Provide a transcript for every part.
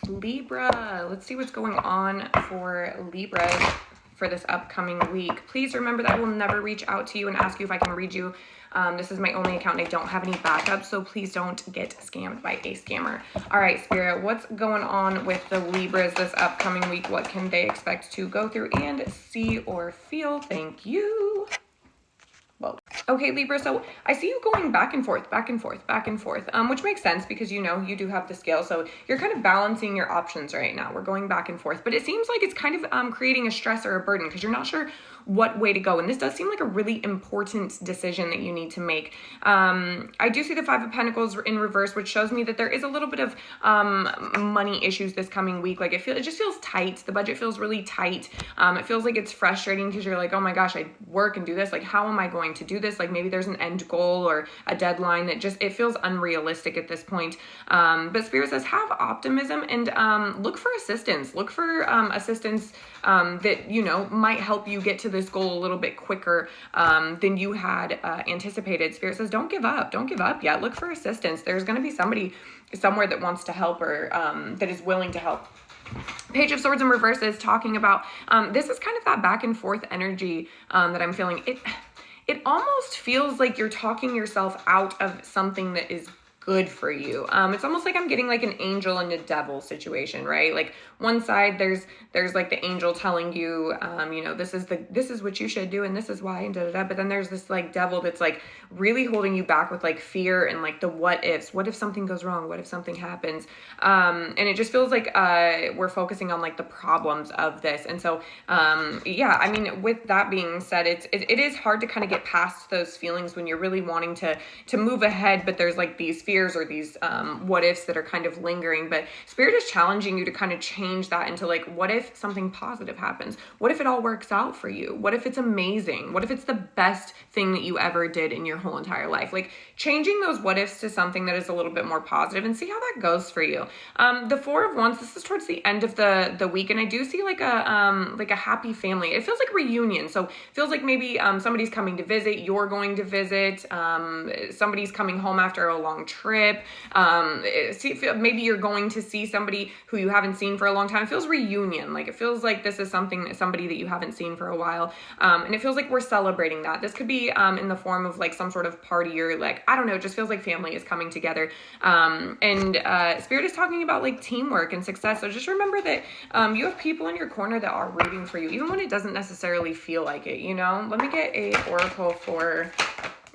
Libra, let's see what's going on for Libra for this upcoming week. Please remember that I will never reach out to you and ask you if I can read you. This is my only account and I don't have any backup, so please don't get scammed by a scammer. All right, Spirit, what's going on with the Libras this upcoming week? What can they expect to go through and see or feel? Thank you. Whoa. Okay, Libra, so I see you going back and forth, which makes sense because, you know, you do have the scale. So you're kind of balancing your options right now. We're going back and forth, but it seems like it's kind of creating a stress or a burden because you're not sure what way to go. And this does seem like a really important decision that you need to make. I do see the Five of Pentacles in reverse, which shows me that there is a little bit of money issues this coming week. Like it just feels tight. The budget feels really tight. It feels like it's frustrating because you're like, oh my gosh, I work and do this. Like, how am I going to do this? Like maybe there's an end goal or a deadline that just, it feels unrealistic at this point. But Spirit says have optimism and look for assistance. Look for assistance that, you know, might help you get to this goal a little bit quicker than you had anticipated. Spirit says don't give up. Don't give up yet. Look for assistance. There's going to be somebody somewhere that wants to help or that is willing to help. Page of Swords in reverse is talking about this is kind of that back and forth energy that I'm feeling. It almost feels like you're talking yourself out of something that is good for you. It's almost like I'm getting like an angel and a devil situation, right? Like one side there's like the angel telling you, you know, this is what you should do and this is why and da da da. But then there's this like devil that's like really holding you back with like fear and like the what ifs. What if something goes wrong? What if something happens? And it just feels like we're focusing on like the problems of this. And so yeah, I mean, with that being said, it is hard to kind of get past those feelings when you're really wanting to move ahead, but there's like these fears or these what ifs that are kind of lingering. But Spirit is challenging you to kind of change that into like, what if something positive happens? What if it all works out for you? What if it's amazing? What if it's the best thing that you ever did in your whole entire life? Like changing those what ifs to something that is a little bit more positive and see how that goes for you. The Four of Wands, this is towards the end of the week, and I do see like a happy family. It feels like reunion. So it feels like maybe somebody's coming to visit, you're going to visit, somebody's coming home after a long trip. Maybe you're going to see somebody who you haven't seen for a long time. It feels reunion. Like it feels like this is somebody that you haven't seen for a while. And it feels like we're celebrating that. This could be in the form of like some sort of party or like, I don't know, it just feels like family is coming together. And Spirit is talking about like teamwork and success. So just remember that you have people in your corner that are rooting for you, even when it doesn't necessarily feel like it, you know? Let me get a oracle for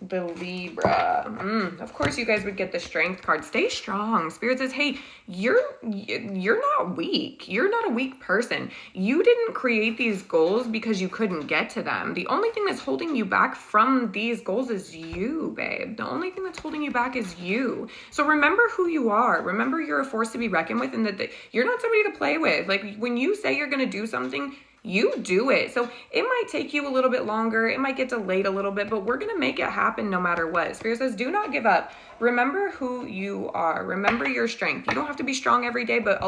the Libra. Of course you guys would get the Strength card. Stay strong. Spirit says, hey, you're not weak. You're not a weak person. You didn't create these goals because you couldn't get to them. The only thing that's holding you back from these goals is you, babe. The only thing that's holding you back is you. So remember who you are. Remember you're a force to be reckoned with and that you're not somebody to play with. Like when you say you're going to do something, you do it. So it might take you a little bit longer. It might get delayed a little bit, but we're going to make it happen no matter what. Spirit says, do not give up. Remember who you are. Remember your strength. You don't have to be strong every day, but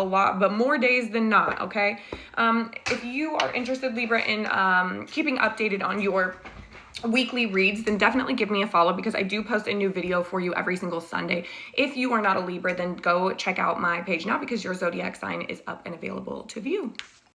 more days than not. Okay. If you are interested, Libra, in keeping updated on your weekly reads, then definitely give me a follow because I do post a new video for you every single Sunday. If you are not a Libra, then go check out my page now because your zodiac sign is up and available to view.